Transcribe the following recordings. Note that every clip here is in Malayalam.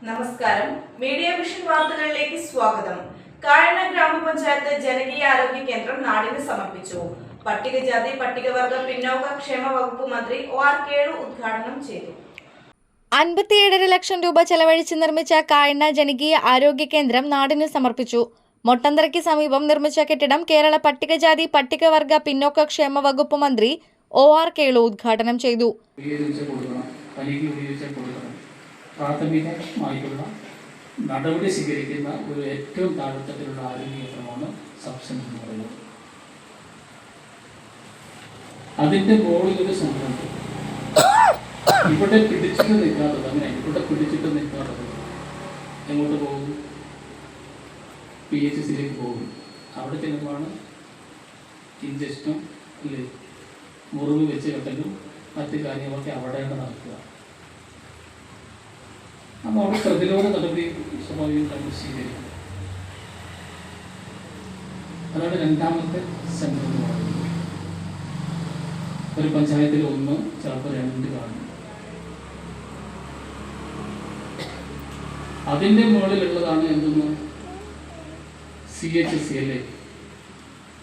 നമസ്കാരം. മീഡിയ വിഷൻ വാർത്തകളിലേക്ക് സ്വാഗതം. കായണ്ണ ഗ്രാമപഞ്ചായത്ത് ജനകീയ ആരോഗ്യ കേന്ദ്രം നാടിന് സമർപ്പിച്ചു. പട്ടികജാതി പട്ടികവർഗ പിന്നോക്ക ക്ഷേമ വകുപ്പ് മന്ത്രി OR കേളു ഉദ്ഘാടനം ചെയ്തു. 57.5 ലക്ഷം രൂപ ചെലവഴിച്ച് നിർമ്മിച്ച കായണ്ണ ജനകീയ ആരോഗ്യ കേന്ദ്രം നാടിന് സമർപ്പിച്ചു. മൊട്ടന്തറയ്ക്ക് സമീപം നിർമ്മിച്ച കെട്ടിടം കേരള പട്ടികജാതി പട്ടികവർഗ പിന്നോക്ക ക്ഷേമ വകുപ്പ് മന്ത്രി OR കേളു ഉദ്ഘാടനം ചെയ്തു. പ്രാഥമികമായിട്ടുള്ള നടപടി സ്വീകരിക്കുന്ന ഒരു ഏറ്റവും താഴെത്തട്ടിലുള്ള ആരോഗ്യ കേന്ദ്രമാണ് സബ്സെൻ എന്ന് പറയുന്നത്. അതിൻ്റെ മുകളിൽ ഒരു സംരംഭം ഇവിടെ പിടിച്ചിട്ട് നിൽക്കാത്തത്, അങ്ങനെ ഇവിടെ പിടിച്ചിട്ട് നിൽക്കാത്തത് എങ്ങോട്ട് പോകും? PHCയിലേക്ക് പോകും. അവിടെ ചെല്ലുമ്പോഴാണ് ഇഞ്ചക്ഷനും ഇല്ലേ മുറിവ് വെച്ച് കെട്ടലും മറ്റു കാര്യങ്ങളൊക്കെ അവിടെയാണ് നടക്കുക. അപ്പോൾ അവിടെ പ്രതിരോധ നടപടി സ്വാഭാവികമായിട്ട് സ്വീകരിക്കും. അതാണ് രണ്ടാമത്തെ സെന്റർ എന്ന് പറയുന്നത്. ഒരു പഞ്ചായത്തിൽ 1, ചിലപ്പോൾ 2 കാണും. അതിൻ്റെ മുകളിലുള്ളതാണ് എന്തെന്ന് CHC അല്ലേ,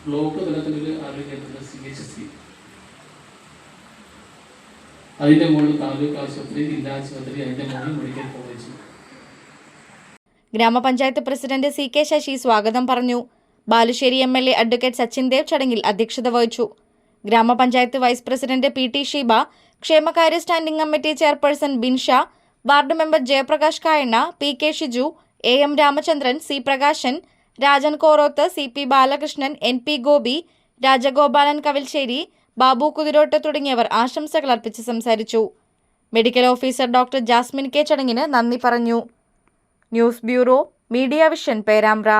ബ്ലോക്ക് തലത്തിലൊരു ആരോഗ്യ CHC. അതിന്റെ മുകളിൽ താലൂക്ക് ആശുപത്രി, ജില്ലാ ആശുപത്രി, അതിന്റെ മുകളിൽ മെഡിക്കൽ കോളേജ്. ഗ്രാമപഞ്ചായത്ത് പ്രസിഡന്റ് CK ശശി സ്വാഗതം പറഞ്ഞു. ബാലുശ്ശേരി MLA അഡ്വക്കേറ്റ് സച്ചിൻ ദേവ് ചടങ്ങിൽ അധ്യക്ഷത വഹിച്ചു. ഗ്രാമപഞ്ചായത്ത് വൈസ് പ്രസിഡന്റ് PT ഷീബ, ക്ഷേമകാര്യ standing committee chairperson Binsha, ward member Jayaprakash Kayanna, PK Shiju, AM Ramachandran, C Prakashan, Rajan Koroth, CP Balakrishnan, NP Gopi, Rajagopalan Kavilssery, Babu Kuthirottu തുടങ്ങിയവർ ആശംസകൾ അർപ്പിച്ച് സംസാരിച്ചു. Medical officer doctor Jasmine K ചടങ്ങിന് നന്ദി പറഞ്ഞു. News bureau, media vision, Perambra.